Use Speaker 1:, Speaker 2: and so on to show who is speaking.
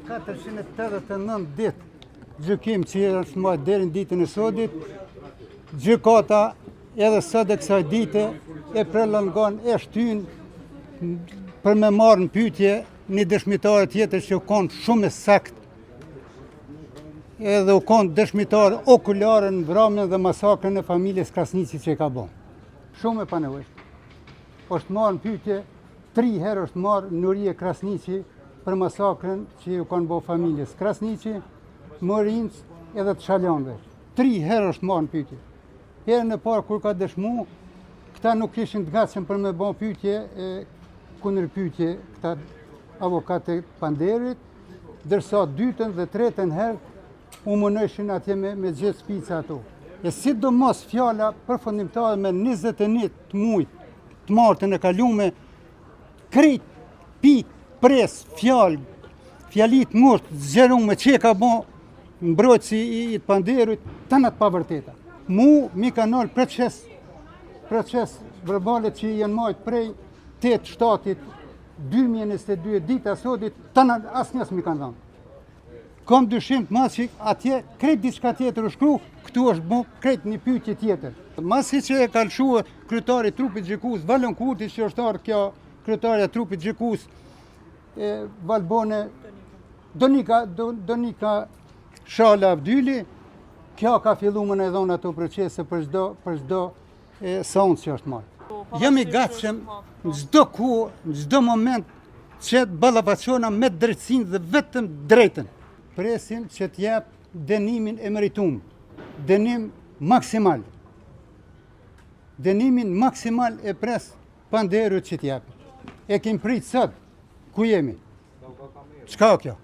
Speaker 1: 489 ditë gjykim që është marrë deri në ditën e sodit. Gjykata edhe sot e kësaj dite e prolongon e shtyn për me marrë në pyetje një dëshmitar tjetër që u konë shumë e sakt, edhe u konë dëshmitar okulare në vrasjen dhe masakrën e familjes Krasniqi që ka bën. Shumë e panevojshme. Është marrë në pyetje 3 herë është marrë Nurie Krasniqi për masakrën që u kanë bërë familjes Krasniqi, Morinc edhe të Shalanëve. 3 herë është marrë në pyetje. Herën e parë kur ka dëshmu, këta nuk ishin të gatshëm për me bën pyetje, kundërpyetje këta avokatë Panderit, ndërsa dytën dhe tretën herë u munojshin atje me gjithë spica ato. E sidomos fjala përfundimtare me 21 të mujt të martën e kalume, krejt, pik, pres, fjalit ngusht, zgjerume që e ka bën mbrojtësi i të Panderit, të në të pavërteta. Mi ka nërë proces verbale që janë majtë prej 8/7/2022 dita sotit, të në asë njësë mi kanë dhënë. Kom dyshim të madh që atje krejt diçka tjetër u shkru, këtu është bën krejt një pyetje tjetër. Masi që e ka lëshuar kryetari i trupit gjykus, Valon Kurti, që është ardhur kjo kryetaria e trupit gjykus, Valbone Donika Shala Abdyli, kjo ka fillu më në dhonë ato procese për çdo seancë që është marrë. Jam i gatshëm në çdo kohë, në çdo moment që të ballafaqohena me drejtësinë dhe vetëm drejtën. Presin që të jap dënimin e meritum, dënim maksimal. Dënimin maksimal e pres Panderit që t'jap. E kemi prit sot, ku jemi? Çka kjo?